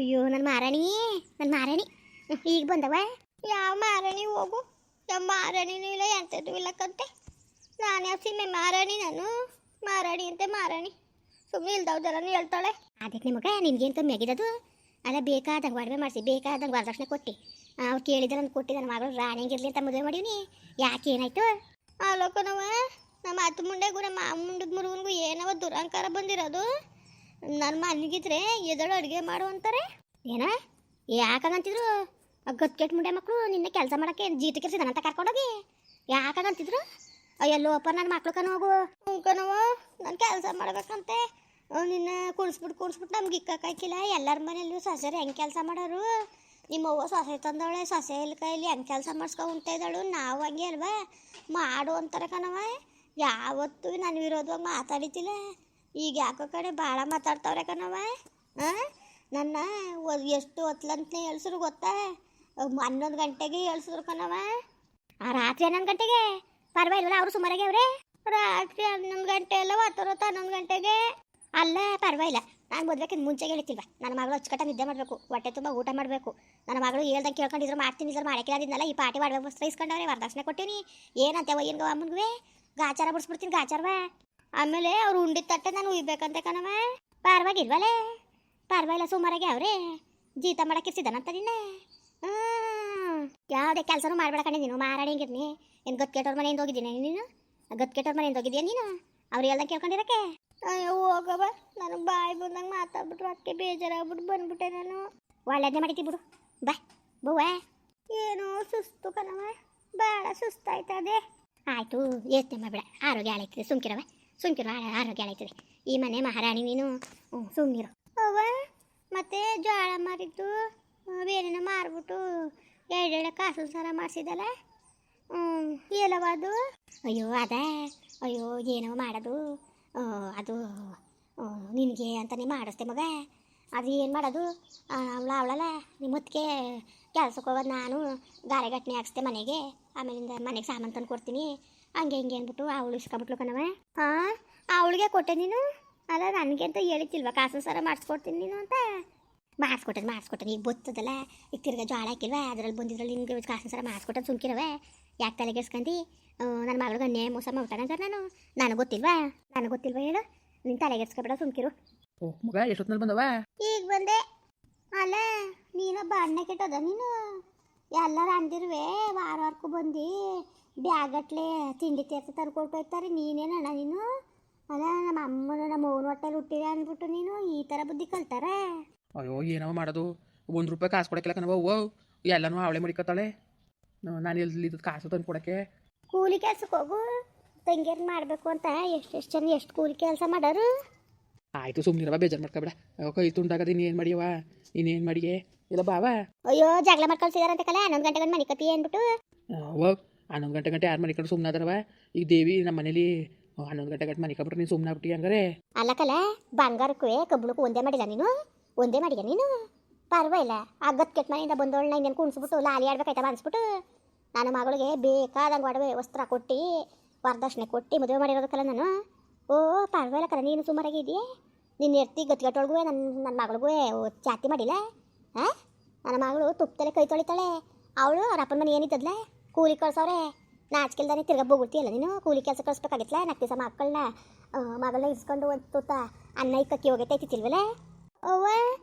ಅಯ್ಯೋ ನನ್ನ ಮಾರಾಣಿ, ನನ್ನ ಮಾರಾಣಿ ಈಗ ಬಂದವ. ಯಾವ ಮಾರಾಣಿ ಹೋಗು, ಯಾವ ಮಾರಾಣಿನೂ ಇಲ್ಲ, ಎಂಥದ್ದು ಇಲ್ಲ ಕಂತೆ. ನಾನು ಯಾವ ಸೀಮೆ ಮಾರಾಣಿ, ನಾನು ಮಾರಾಣಿ ಅಂತೆ ಮಾರಾಣಿ. ಸುಮ್ಮನೆ ಇಲ್ದವ್ದೆಲ್ಲನೂ ಹೇಳ್ತಾಳೆ. ಅದಕ್ಕೆ ನಿಮಗೆ ನಿನ್ಗೇನು ಕಮ್ಮಿ ಆಗಿರೋದು? ಅಲ್ಲ ಬೇಕಾದಂಗೆ ಒಡವೆ ಮಾಡಿಸಿ, ಬೇಕಾದಂಗೆ ವರದಕ್ಷಿಣೆ ಕೊಟ್ಟು ಅವ್ರು ಕೇಳಿದ್ರೆ ನಾನು ಕೊಟ್ಟು ನನ್ನ ಮಗಳು ರಾಣಿಗಿರ್ಲಿ ಅಂತ ಮದುವೆ ಮಾಡೀನಿ. ಯಾಕೆ ಏನಾಯ್ತು? ಅಲ್ಲೋಕನವ ನಮ್ಮ ಅತ್ತ ಮುಂಡೆಗೂ ನಮ್ಮ ಮಾವ ಮುಂಡದ ಮುರುಗನ್ಗೂ ಏನವ ದುರಂಕಾರ ಬಂದಿರೋದು. ನನ್ನ ಮನೆಗಿದ್ರೆ ಎದಳು ಅಡುಗೆ ಮಾಡು ಅಂತಾರೆ. ಏನ ಯಾಕಾಗಂತಿದ್ರು? ಗತ್ಕೆಟ್ ಮುಂಡೆ ಮಕ್ಕಳು ನಿನ್ನೆ ಕೆಲಸ ಮಾಡೋಕ್ಕೆ ಜೀತ ಕೆಲ್ಸಿದಾನಂತ ಕರ್ಕೊಂಡೋಗಿ ಯಾಕಾಗಂತಿದ್ರು? ಅಯ್ಯಲ್ಲೋಪ ನನ್ನ ಮಕ್ಳು ಹೋಗು. ಕಣವ ನಾನು ಕೆಲಸ ಮಾಡ್ಬೇಕಂತೆ. ನಿನ್ನ ಕುಡಿಸ್ಬಿಟ್ಟು ನಮ್ಗೆ ಇಕ್ಕಾಕಿಲ್ಲ. ಎಲ್ಲರ ಮನೆಯಲ್ಲೂ ಸೊಸೆರು ಹೆಂಗೆ ಕೆಲಸ ಮಾಡೋರು? ನಿಮ್ಮವ್ವ ಸೊಸೆ ತಂದವಳೆ, ಸೊಸೆ ಇಲ್ಲಿ ಕೈಲಿ ಹೆಂಗೆ ಕೆಲಸ ಮಾಡಿಸ್ಕೊಂಡು ಉಂಟ ಇದ್ದಾಳು. ನಾವು ಹಂಗೆ ಅಲ್ವಾ ಮಾಡು ಅಂತಾರೆ ಕಣವ. ಯಾವತ್ತೂ ನನ್ನ ವಿರೋಧವಾಗಿ ಮಾತಾಡಿತಿಲ್ಲ. ಈಗ ಯಾಕೋ ಕಡೆ ಭಾಳ ಮಾತಾಡ್ತವ್ರೆ ಕಣವ. ನನ್ನ ಎಷ್ಟು ಹೊತ್ಲಂತಲೇ ಹೇಳ್ಸಿದ್ರು ಗೊತ್ತಾ? 11 ಗಂಟೆಗೆ ಹೇಳ್ಸಿದ್ರು ಕಣವ. ಆ ರಾತ್ರಿ 11 ಗಂಟೆಗೆ ಪರವಾಗಿಲ್ವಲ್ಲ, ಅವರು ಸುಮಾರಾಗೆ ಅವ್ರೆ. ರಾತ್ರಿ 11 ಗಂಟೆ ಎಲ್ಲ ಹೊತ್ತು 11 ಗಂಟೆಗೆ ಅಲ್ಲ ಪರವಾಗಿಲ್ಲ. ನಾನು ಮದುವೆಕ್ಕಿಂತ ಮುಂಚೆಗೆ ಹೇಳ್ತಿಲ್ವ, ನನ್ನ ಮಗಳು ಅಚ್ಚುಕಟ್ಟ ನಿದ್ದೆ ಮಾಡಬೇಕು, ಹೊಟ್ಟೆ ತುಂಬ ಊಟ ಮಾಡಬೇಕು. ನನ್ನ ಮಗಳು ಹೇಳ್ದಂಗೆ ಕೇಳ್ಕೊಂಡಿದ್ರು ಮಾಡ್ತೀನಿ, ಇದ್ರ ಮಾಡೋಕ್ಕಿಲ್ಲ. ಈ ಪಾಟಿ ಮಾಡಬೇಕು ವಸ್ತ್ರ ಇಸ್ಕೊಂಡವ್ರೆ, ವರದಕ್ಷಿಣೆ ಕೊಟ್ಟಿನಿ. ಏನಂತೆ ಏನು ಅಮ್ಮನಿಗೆ ಗಾಚಾರ ಬಿಡಿಸ್ಬಿಡ್ತೀನಿ, ಗಾಚಾರವ. ಆಮೇಲೆ ಅವ್ರು ಉಂಡಿದ ತಟ್ಟೆ ನಾನು ಉಯ್ಬೇಕಂತೆ ಕಣವ. ಪರವಾಗಿಲ್ವಲ್ಲೇ, ಪರವಾಗಿಲ್ಲ ಸುಮಾರಾಗೆ ಅವ್ರೆ. ಜೀತ ಮಾಡೋಕ್ಕಿರ್ಸಿದ್ದಾನಂತ ನಿನ್ನೆ. ಯಾವುದೇ ಕೆಲಸನೂ ಮಾಡ್ಬೇಡ ಕಣೆ ನೀನು, ಮಾರಾಡಿಂಗಿರ್ನಿ. ಏನು ಗತ್ಕೆಟ್ಟವ್ರ ಮನೆಯಿಂದ ಹೋಗಿದ್ದೀನಿ ನೀನು? ಗತ್ಕೆಟ್ಟವ್ರ ಮನೆಯಿಂದ ಹೋಗಿದ್ಯಾ ನೀನು? ಅವ್ರು ಹೇಳ್ದಂಗೆ ಕೇಳ್ಕೊಂಡಿರಕ್ಕೆ? ಅಯ್ಯೋ ಹೋಗವ, ನನಗೆ ಬಾಯಿ ಬಂದಂಗೆ ಮಾತಾಡ್ಬಿಟ್ರು, ಅದಕ್ಕೆ ಬೇಜಾರಾಗ್ಬಿಟ್ಟು ಬಂದ್ಬಿಟ್ಟೆ ನಾನು. ಒಳ್ಳೆಯದೇ ಮಾಡಿತಿ ಬಿಡು. ಬಾ ಬವ್ವ. ಏನೋ ಸುಸ್ತು ಕಣವ, ಭಾಳ ಸುಸ್ತಾಯ್ತದೆ. ಆಯಿತು ಯೋಚನೆ ಮಾಡಬೇಡ, ಆರೋಗ್ಯ ಹಾಳಾಯ್ತದೆ. ಸುಮ್ಕಿರೋ ಆರೋಗ್ಯ ಹಾಳಾಯ್ತದೆ. ಈ ಮನೆ ಮಹಾರಾಣಿ ನೀನು, ಸುಮ್ಮನಿರು. ಅವ್ವ ಮತ್ತೆ ಜೋಳ ಮಾರಿದ್ದು ಬೇರೆನೋ ಮಾರ್ಬಿಟ್ಟು ಎರಡೆರಡು ಕಾಸು ಸರ ಮಾಡಿಸಿದಲ್ಲ, ಎಲ್ಲವದು? ಅಯ್ಯೋ ಅಯ್ಯೋ ಏನೋ ಮಾಡೋದು ಅದು ನಿನಗೆ ಅಂತಲೇ ಮಾಡಿಸ್ದೆ ಮಗ. ಅದು ಏನು ಮಾಡೋದು? ಅವಳಲ್ಲ ನಿಮ್ಮ ಹೊತ್ತಿಗೆ ಕೆಲ್ಸಕ್ಕೆ ಹೋಗೋದು. ನಾನು ಗಾರೆಗಟ್ಟನೆ ಹಾಕ್ಸ್ದೆ ಮನೆಗೆ, ಆಮೇಲಿಂದ ಮನೆಗೆ ಸಾಮಾನು ತಂದು ಕೊಡ್ತೀನಿ. ಹಂಗೆ ಹಿಂಗೆ ಅಂದ್ಬಿಟ್ಟು ಅವಳು ಇಸ್ಕೊಬಿಟ್ಲು ಕಣವ. ಅವಳಿಗೆ ಕೊಟ್ಟೆ ನೀನು? ಅಲ್ಲ ನನಗೆ ಅಂತ ಹೇಳಿತಿಲ್ವ ಕಾಸು ಸರ ಮಾಡಿಸ್ಕೊಡ್ತೀನಿ ನೀನು ಅಂತ? ಮಾಡಿಸ್ಕೊಟ್ಟೆ ಈಗ ಬರ್ತದಲ್ಲ. ಈಗ ತಿರ್ಗಾ ಜೋಳ ಹಾಕಿಲ್ವ, ಅದರಲ್ಲಿ ಬಂದಿದ್ರಲ್ಲಿ ನಿಮಗೆ ಕಾಸು ಸರ ಮಾಡಿಸ್ಕೊಟ್ಟೆ. ಸುಮ್ಕಿರವೆ, ಯಾಕೆ ತಲೆಗೆಡ್ಸ್ಕೊಂಡು ನನ್ನ ಮಗಳಿಗೆ ಅನ್ಯಾಯ ಮೋಸ ಮಾಡ್ತಾನಂಗಾರೆ ನನಗೆ ಗೊತ್ತಿಲ್ವಾ ಹೇಳು. ನೀನು ತಲೆಗೆಡ್ಸ್ಕೊಬೇಡ, ಸುಮ್ಕಿರು. ಮಗ ಎಷ್ಟೊತ್ತಿನಲ್ಲಿ ಬಂದವ? ಈಗ ಬಂದೆ. ಅಲ್ಲ ನೀನೊಬ್ಬ ಅಣ್ಣ ಕೆಟ್ಟದ ನೀನು. ಎಲ್ಲರೂ ಅಂದಿರುವೆ ವಾರಕ್ಕೂ ಬಂದು ಬ್ಯಾಗಟ್ಲೆ ತಿಂಡಿ ತೀರ್ಥ ತಂದ್ಕೊಟ್ಟು ಹೋಗ್ತಾರೆ. ನೀನೇನು ಅಣ್ಣ ನೀನು? ಅಲ್ಲ ನಮ್ಮ ಅಮ್ಮನ ನಮ್ಮ ಅವ್ವನ ಹೊಟ್ಟೆಲಿ ಹುಟ್ಟಿದೆ ಅಂದ್ಬಿಟ್ಟು ನೀನು ಈ ಥರ ಬುದ್ಧಿ ಕಲ್ತಾರೆ? ಅಯ್ಯೋ ಏನವ ಮಾಡೋದು, ₹1 ಕಾಸು ಕೊಡೋಕ್ಕಿಲ್ಲ ಕಣವ. ಎಲ್ಲನೂ ಅವಳೆ ಮಡಿಕತ್ತಾಳೆ. ನಾನು ಎಲ್ಲಿ ಕಾಸು ತಂದು ಕೊಡೋಕ್ಕೆ? ಕೂಲಿ ಕೆಲ್ಸಕ್ಕೆ ಹೋಗು, ತಂಗಿಯರ್ನ ಮಾಡಬೇಕು ಅಂತ ಎಷ್ಟು ಜನ ಎಷ್ಟು ಕೂಲಿ ಕೆಲಸ ಮಾಡೋರು. ಆಯಿತು ಸುಮ್ಮನಿರವ, ಬೇಜಾರು ಮಾಡ್ಕೊಬೇಡ. ಕೈ ತುಂಡಾಗದೆ ಇನ್ನೇನು ಮಾಡಿಯವ, ಇನ್ನೇನು ಮಾಡಿಯೇ ಇಲ್ಲ ಬಾವ. ಅಯ್ಯೋ ಜಗಳ ಮಾಡ್ಕೊಳ್ಸಿದಾರಂತೆ ಕಲ. 11 ಗಂಟೆಗೆ ಮನೆ ಕತ್ತಿ ಅಂದ್ಬಿಟ್ಟು. 11 ಗಂಟೆ ಯಾರು ಮನೆ ಕಡೆ ಸುಮ್ಮನಾದರವ? ಈಗ ದೇವಿ ನಮ್ಮ ಮನೇಲಿ 11 ಗಂಟೆ ಮನೆ ಕಬಿಟ್ರೆ ನೀನು ಸುಮ್ಮನೆ ಆಗ್ಬಿಟ್ಟು ಹಂಗಾರೆ? ಅಲ್ಲ ಕಲ, ಬಂಗಾರಕ್ಕೂ ಕಬ್ಬಣಕ್ಕೂ ಒಂದೇ ಮಾಡಿಲ್ಲ ನೀನು? ಪರವಾಗಿಲ್ಲ. ಆ ಗತ್ಕೆಟ್ ಮನೆಯಿಂದ ಬಂದವಳನ್ನ ಇನ್ನೇನು ಕುಣಿಸ್ಬಿಟ್ಟು ಲಾಲಿ ಆಡ್ಬೇಕಾಯ್ತವ ಅನ್ಸ್ಬಿಟ್ಟು ನನ್ನ ಮಗಳಿಗೆ ಬೇಕಾದಂಗೆ ಒಡವೆ ವಸ್ತ್ರ ಕೊಟ್ಟು ವರದಕ್ಷಿಣೆ ಕೊಟ್ಟು ಮದುವೆ ಮಾಡಿರೋದಕ್ಕಲ್ಲ ನಾನು. ಓ ಪರವಾಗಿಲ್ಲ ಕಲ, ನೀನು ಸುಮಾರಾಗಿದೆಯೇ. ನಿನ್ನ ಎರ್ತಿ ಗಟ್ಟಿಗಟ್ಟೊಳಗೂ ನನ್ನ ಮಗಳಿಗೂ ಚಾತಿ ಮಾಡಿಲ್ಲ. ನನ್ನ ಮಗಳು ತುಪ್ಪದಲ್ಲೇ ಕೈ ತೊಳಿತಾಳೆ. ಅವಳು ಅವ್ರ ಅಪ್ಪನ ಮನೆ ಏನಿದ್ದದ್ಲ ಕೂಲಿ ಕಳ್ಸವ್ರೆ. ನಾಚಿಕೆಲ್ದಾನೆ ತಿರ್ಗಾ ಬೋಗುಡ್ತೀಯಲ್ಲ ನೀನು. ಕೂಲಿ ಕೆಲಸ ಕಳಿಸ್ಬೇಕಾಗಿತ್ತಲ್ಲ. 4 ದಿವಸ ಮಗಳನ್ನ ಇಸ್ಕೊಂಡು ಒಂದು ತುತ್ತ ಅನ್ನ ಇಕ್ಕಿ ಹೋಗೈತಿಲ್ವಲ್ಲ? ಅವ್ವ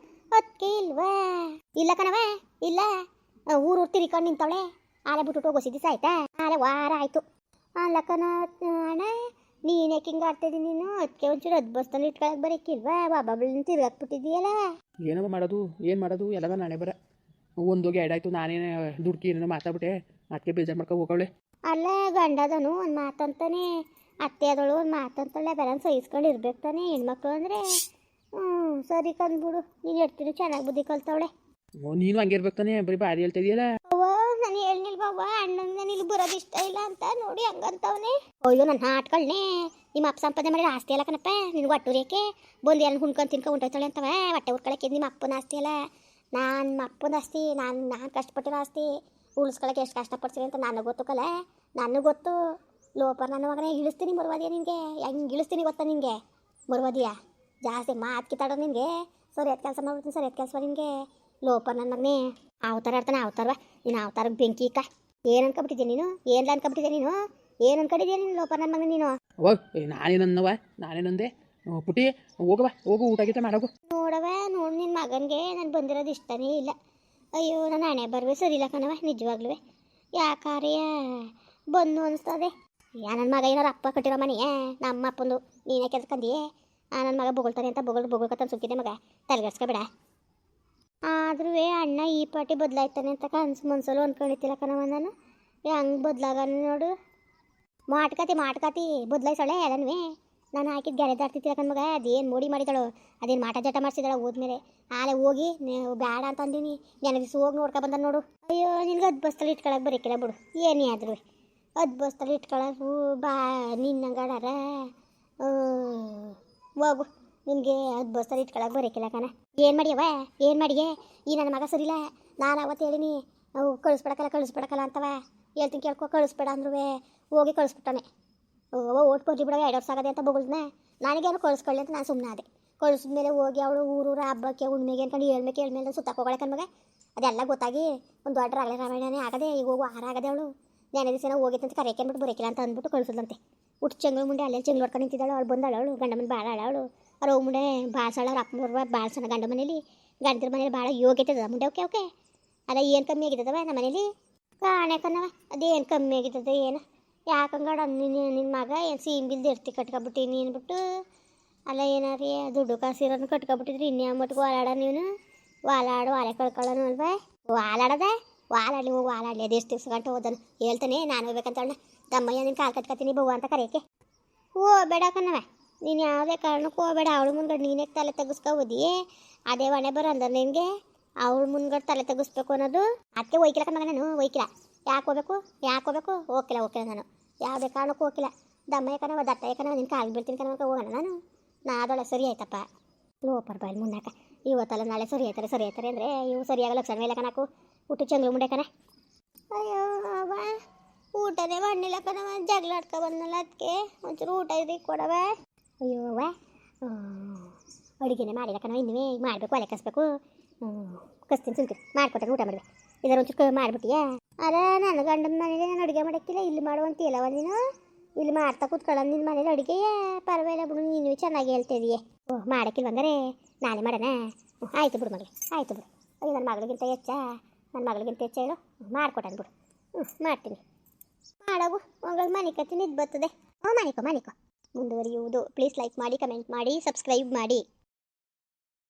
ಅದಕ್ಕೆ ಇಲ್ವಾ? ಇಲ್ಲ ಕಣವ, ಇಲ್ಲ. ಊರು ತಿರ್ಕೊಂಡು ನಿಂತವಳೆ. ಆಲೆ ಬಿಟ್ಟು ಹೋಗೋ ದಿವಸ ಆಯ್ತಾ? ಆಲೆ ವಾರ ಆಯಿತು. ಅಲ್ಲ ಕಣ ಅಣ್ಣ, ನೀನು ಯಾಕೆ ಹಿಂಗೆ ಆಡ್ತಿದ್ದೀನಿ ನೀನು? ಅದಕ್ಕೆ ಒಂಚೂರು ಬಸ್ತಲ್ಲಿ ಇಟ್ಕೊಳಕ್ಕೆ ಬರೋಕ್ಕಿಲ್ವಾ? ಬಾಬಾಬಳನ್ನ ತಿರ್ಗಾಕ್ಬಿಟ್ಟಿದ್ದೀಯಲ್ಲ. ಏನವ ಮಾಡೋದು, ಏನು ಮಾಡೋದು? ಎಲ್ಲದ ನಾನೇ ಬರ ಒಂದೋಗಿ ಎರಡಾಯ್ತು. ನಾನೇನು ದುಡ್ಕಿ ಏನೇನೋ ಮಾತಾಡ್ಬಿಟ್ಟೆ, ಅದಕ್ಕೆ ಬೇಜಾರು ಮಾಡ್ಕೊ ಹೋಗವಳೆ. ಅಲ್ಲ ಗಂಡದನು ಒಂದು ಮಾತಂತಾನೆ, ಅತ್ತೆ ಆದಳು ಒಂದು ಮಾತಂತಾಳೆ. ಬೇರೆ ಸಹಿಸ್ಕೊಂಡು ಇರ್ಬೇಕು ತಾನೆ ಹೆಣ್ಮಕ್ಳು ಅಂದರೆ. ಸರಿ ಕಂದ್ಬಿಡು, ನೀನು ಎಡ್ತೀನಿ ಚೆನ್ನಾಗಿ ಬುದ್ಧಿ ಕಲ್ತವಳೆ. ನೀನು ಹಂಗಿರ್ಬೇಕು ತಾನೆ, ಬರೀ ಬಾರಿ ಹೇಳ್ತಾ ಇದೆಯಲ್ಲ. ನಾನು ಹೇಳ್ನಿಲ್ವವ್ವ, ಅಣ್ಣಂಗೆ ನಾನು ಇಲ್ಲಿ ಬರೋದು ಇಷ್ಟ ಇಲ್ಲ ಅಂತ ನೋಡಿ ಹಂಗಂತವನೇ. ಅಯ್ಯೋ ನನ್ನ ಹಾಟ್ಗಳನ್ನೇ, ನಿಮ್ಮ ಅಪ್ಪ ಸಂಪಾದನೆ ಮಾಡಿದ್ರೆ ಆಸ್ತಿ ಅಲ್ಲ ಕಣಪ್ಪ. ನಿನ್ಗೆ ಒಟ್ಟೂರಿಯಕ್ಕೆ ಬಂದು ಎಲ್ಲ ಹುಣ್ಕೊಂಡು ತಿನ್ಕೊಂಡು ಹೊಂಟೋಯ್ತಾಳೆ ಅಂತವ. ಹೊಟ್ಟೆ ಉರ್ಕೊಳಕ್ಕೆ ನಿಮ್ಮ ಅಪ್ಪನ ಆಸ್ತಿ ಅಲ್ಲ, ನಮ್ಮ ಅಪ್ಪನ ಆಸ್ತಿ. ನಾನು ಕಷ್ಟಪಟ್ಟಿರೋ ಆಸ್ತಿ ಉಳಿಸ್ಕೊಳಕ್ಕೆ ಎಷ್ಟು ಕಷ್ಟಪಡ್ತೀನಿ ಅಂತ ನನಗೆ ಗೊತ್ತು ಕಲ. ನನಗೆ ಗೊತ್ತು. ಲೋಪರ್ ನನ್ನ ಮಗನೇ ಇಳಿಸ್ತೀನಿ ಮರುವಾದಿಯ ನಿನಗೆ. ಹೆಂಗೆ ಇಳಿಸ್ತೀನಿ ಗೊತ್ತಾ ನಿನಗೆ? ಮರುವಾದಿಯ ಜಾಸ್ತಿ ಮಾತು ಕಿತ್ತಾಡೋ ನಿನಗೆ ಸರಿಯಾದ ಕೆಲಸ ಮಾಡ್ಬಿಡ್ತೀನಿ, ಸರಿಯಾದ ಕೆಲಸ ನಿನಗೆ ಲೋಪ ನನ್ನ ಮಗನೇ. ಅವತಾರ ಆಡ್ತಾನೆ ಅವತಾರವ, ನೀನು ಅವತಾರಕ್ಕೆ ಬೆಂಕಿ ಇಕ್ಕ. ಏನು ಅನ್ಕೊಬಿಟ್ಟಿದ್ಯಾ ನೀನು? ಏನು ಅನ್ಕೊಬಿಟ್ಟಿದ್ಯಾ ನೀನು? ಏನು ಅನ್ಕೊಂಡಿದ್ಯಾ ನೀನು ಲೋಪ ನನ್ನ ಮಗನ ನೀನು? ಓ ನಾನೇನನ್ನವ, ನಾನೇನಂದೆ? ಪುಟಿ ಹೋಗವ, ಹೋಗು ಊಟ ಗೀಟ ಮಾಡೋಗು. ನೋಡವ ನೋಡು, ನಿನ್ನ ಮಗನಿಗೆ ನಾನು ಬಂದಿರೋದು ಇಷ್ಟನೇ ಇಲ್ಲ. ಅಯ್ಯೋ ನನ್ನ ಹಣೆ ಬರುವೆ ಸರಿ ಇಲ್ಲ ಕಣವ, ನಿಜವಾಗ್ಲೂ ಯಾಕಾರ್ಯ ಬಂದು ಅನಿಸ್ತದೆ. ನನ್ನ ಮಗ ಏನಾರು ಅಪ್ಪ ಕಟ್ಟಿರೋ ಮನೆಯೇ ನಮ್ಮ ಅಪ್ಪಂದು, ನೀನೇ ಕೆಲ್ಸ್ಕಂದಿಯೇ. ನನ್ನ ಮಗ ಬೊಗಳ್ತಾನೆ ಅಂತ ಬೊಗಳ್ತಾನೆ ಸುಕ್ಕಿದೆ ಮಗ, ತಲೆಗಡ್ಸ್ಕೊಬೇಡ. ಆದ್ರೂ ಅಣ್ಣ ಈ ಪಾಟಿ ಬದಲಾಯ್ತಾನೆ ಅಂತ ಮನ್ಸಲ್ಲೂ ಅಂದ್ಕೊಂಡಿತ್ತಿಲ್ಲ ಕಣವ ನಾನು. ಹೆಂಗೆ ಬದಲಾಗ ನೋಡು, ಮಾಟ್ಕತಿ ಬದಲಾಯಿಸೋಳೆ ಅದನ್ವೇ. ನಾನು ಹಾಕಿದ ಗ್ಯಾರೆ ದಾಡ್ತಿತ್ತಿಲ್ಲ ಕಣ್ ಮಗ, ಅದೇನು ಮೋಡಿ ಮಾಡಿದಳು, ಅದೇನು ಮಾಟ ಜಟ ಮಾಡಿಸಿದಳು ಹೋದ್ಮೇಲೆ. ಆಲೆ ಹೋಗಿ ಬೇಡ ಅಂತ ಅಂದೀನಿ, ನನಗೆ ಹೋಗಿ ನೋಡ್ಕೊ ಬಂದ ನೋಡು. ಅಯ್ಯೋ ನಿನ್ಗೆ ಅದು ಬಸ್ತಲ್ಲಿ ಇಟ್ಕೊಳಕ್ಕೆ ಬರೀಕಿಲ್ಲ ಬಿಡು, ಏನೇ ಆದ್ರೂ ಅದು ಬಸ್ತಲ್ಲಿ ಇಟ್ಕೊಳಕು ಬಾ ನಿನ್ನಂಗಾಡಾರ ಹೋಗು. ನಿನಗೆ ಅದು ಬಸ್ತಲ್ಲಿ ಇಟ್ಕೊಳಕ್ಕೆ ಬರೀಕಿಲ್ಲ ಕಣ. ಏನು ಮಾಡಿಯವ, ಏನು ಮಾಡಿಯೇ? ಈ ನನ್ನ ಮಗ ಸರಿಲ್ಲ. ನಾನು ಅವತ್ತು ಹೇಳಿನಿ ಅವು ಕಳಿಸ್ಬಿಡಕಲ್ಲ ಅಂತವ. ಹೇಳ್ತೀನಿ ಕೇಳ್ಕೊ, ಕಳಿಸ್ಬೇಡ ಅಂದ್ರೂ ಹೋಗಿ ಕಳಿಸ್ಬಿಟ್ಟಾನೆ. ಓಟ್ ಕೊಡ್ಲಿ ಬಿಡವ, 2 ವರ್ಷ ಆಗದೆ ಅಂತ ಬೊಗಳ್ದನೆ. ನನಗೇನು ಕಳಿಸ್ಕೊಳ್ಳಿ ಅಂತ ನಾನು ಸುಮ್ಮನೆ ಅದೇ. ಕಳಿಸಿದ್ಮೇಲೆ ಹೋಗಿ ಅವಳು ಊರೂರ ಹಬ್ಬಕ್ಕೆ ಉಣ್ಮೆಗೆ ಅನ್ಕೊಂಡು ಹೇಳ್ಮೇಲೆ ಸುತ್ತಕ್ಕೆ ಹೋಗೋಳಕ್ಕೆ ಮಗ. ಅದೆಲ್ಲ ಗೊತ್ತಾಗಿ ಒಂದು ದೊಡ್ಡ ರಾಗಳೆ ರಾಮಾಯಣನೇ ಆಗದೆ. ಈಗ ಹೋಗು ಆರಾಗದೆ ಅವಳು. ನೆನೆ ದಿವಸ ಹೋಗಿತ್ತಂತ ಕರೆಯಕ್ಕೆ ಅಂದ್ಬಿಟ್ಟು ಬರೋಕಿಲ್ಲ ಅಂತ ಅಂದ್ಬಿಟ್ಟು ಕಳಿಸಿದ್ಲಂತೆ. ಹುಟ್ಟು ಚೆಂಗಳು ಮುಂಡೆ ಅಲ್ಲೇ ಚೆಂಗಳು ಹೊಡ್ಕೊಂಡು ನಿಂತಿದ್ದಾಳು. ಅವಳು ಬಂದಾಳು, ಅವಳು ಗಂಡ ಮನೆ ಭಾಳ ಅವಳು. ಅವ್ರು ಹೋಗಿ ಮುಂಡೆ ಬಾಳ್ಸಾಳ, ಅವ್ರ ಅಪ್ಪ ಬರುವ ಬಾಳ್ಸೋಣ ಗಂಡ ಮನೇಲಿ. ಗಂಡದ್ರ ಮನೇಲಿ ಭಾಳ ಯೋಗ್ಯತೆ ಅದ ಮುಂಡೆ. ಓಕೆ ಅದ ಏನು ಕಮ್ಮಿ ಆಗಿದ್ದವ ನಮ್ಮ ಮನೇಲಿ ಕಾಣೆ ಕನ್ನವ. ಅದೇನು ಕಮ್ಮಿ ಆಗಿದ್ದದ ಏನು? ಯಾಕಂಗಡ ನಿನ್ನ ಮಗ ಏನು ಸೀಂಬಿಲ್ದು ಇರ್ತಿ ಕಟ್ಕೊಬಿಟ್ಟು ನೀನು ಬಿಟ್ಟು ಅಲ್ಲ ಏನಾರೀ ದುಡ್ಡು ಕಾಸಿರೋನು ಕಟ್ಕೊಬಿಟ್ಟಿದ್ರಿ ಇನ್ಯಾವ ಮಟ್ಟಿಗೆ ವಾಲಾಡ ನೀನು? ವಾಲಾಡು ವಾಲೆ ಕಳ್ಕೊಳ್ಳೋನು ಅಲ್ವಾ? ವಾಲಾಡದ ವಾಲಾಡ್ಲಿ ಹೋಗಿ ವಾಲಾಡ್ಲಿ. ಅದು ಎಷ್ಟು ದಿವಸ ಗಂಟ ಹೋದನು ಹೇಳ್ತಾನೆ. ನಾನು ಹೋಗ್ಬೇಕಂತವಣ್ಣ ತಮ್ಮಯ್ಯ ನಿನ್ನ ಕಾಲು ಕಟ್ಕೊತೀನಿ ಬವ್ವ ಅಂತ ಕರೆಯೋಕ್ಕೆ. ಹೋಗ್ಬೇಡ ಕನ್ನವ, ನೀನು ಯಾವುದೇ ಕಾರಣಕ್ಕೂ ಹೋಗ್ಬೇಡ. ಅವಳು ಮುಂದ್ಗಡೆ ನೀನೇ ತಲೆ ತೆಗಿಸ್ಕೊ ಓದಿಯೇ ಅದೇ ಹೊಣೆ ಬರೋ ಅಂದ ನಿನಗೆ. ಅವಳು ಮುಂದ್ಗಡೆ ತಲೆ ತೆಗಿಸ್ಬೇಕು ಅನ್ನೋದು ಅದಕ್ಕೆ ಹೋಯ್ಕಿಲ್ಲ ಕನ್ನಗ. ನಾನು ಹೋಯ್ಕಿಲ್ಲ. ಯಾಕೆ ಹೋಗ್ಬೇಕು ಹೋಗಿಲ್ಲ ನಾನು ಯಾವುದೇ ಕಾರಣಕ್ಕೂ ಹೋಗಿಲ್ಲ. ದಮ್ಮಯ್ಯ ಕಣವ ದತ್ತಯ್ಯ ಕಣವ ನಿನ್ನ ಕಾಲಿಗೆ ಬೀಳ್ತೀನಿ ಕಣವ, ಹೋಗೋಣ ನಾದೊಳೆ ಸರಿ ಆಯ್ತಪ್ಪ. ಲೋಪರ್ ಬಾಯಲ್ಲಿ ಮುನ್ನಾಕ ಇವತ್ತಲ್ಲ ನಾಳೆ ಸರಿ ಆಯ್ತಾರೆ ಅಂದರೆ ಇವು ಸರಿಯಾಗ ಲಕ್ಷಣ ಇಲ್ಲ ಕಣಕು. ಊಟ ಚಂಗ್ಳು ಮುಂಡೆ ಕಣ. ಅಯ್ಯೋ ಅವ ಊಟನೇ ಮಾಡಿಲ್ಲ ಕಣವ, ಜಗಳ ಆಡ್ಕೊ ಬಂದಲ್ಲ ಅದಕ್ಕೆ ಒಂಚೂರು ಊಟ ಇದ್ರೆ ಕೊಡವ. ಅಯ್ಯೋ ಅವ್ವ ಅಡುಗೆನೇ ಮಾಡಿಲ್ಲ ಕಣವ, ಇನ್ನೂ ಈಗ ಮಾಡಬೇಕು, ಒಲೆ ಕಸ್ಬೇಕು. ಕಸ್ತೀನಿ ಸುಮ್ಕಿರಿ, ಮಾಡಿಕೊಟ್ಟೆ ಊಟ ಮಾಡ್ಬೇಕು. ಇದರ ಒಂಚೂರು ಮಾಡಿಬಿಟ್ಟಿಯಾ? ಅಲ್ಲ ನನ್ನ ಗಂಡನ ಮನೇಲಿ ನಾನು ಅಡುಗೆ ಮಾಡೋಕ್ಕಿಲ್ಲ, ಇಲ್ಲಿ ಮಾಡುವಂತೀಯಲ್ಲವ ನೀನು. ಇಲ್ಲಿ ಮಾಡ್ತಾ ಕೂತ್ಕೊಳ್ಳ ನಿನ್ನ ಮನೇಲಿ ಅಡುಗೆ. ಪರವಾಗಿಲ್ಲ ಬಿಡು, ನೀನು ಚೆನ್ನಾಗಿ ಹೇಳ್ತಿದೀಯೇ. ಓಹ್ ಮಾಡೋಕ್ಕಿಲ್ವಂಗಾರೆ ನಾನೇ ಮಾಡೋಣ? ಆಯಿತು ಬಿಡು ಮಗಳೇ, ಆಯಿತು ಬಿಡು. ಅಯ್ಯೋ ನನ್ನ ಮಗಳಿಗಿಂತ ಹೆಚ್ಚ ಹೇಳು, ಮಾಡಿಕೊಟ್ಟೆ ಬಿಡು. ಮಾಡ್ತೀನಿ ಮಾಡೋಗು. ಮಗಳು ಮನೆ ಕತ್ತೀನಿ ಇದು ಬರ್ತದೆ. ಮನಿಕೋ ಮುಂದುವರಿಯುವುದು. ಪ್ಲೀಸ್ ಲೈಕ್ ಮಾಡಿ, ಕಮೆಂಟ್ ಮಾಡಿ, ಸಬ್ಸ್ಕ್ರೈಬ್ ಮಾಡಿ.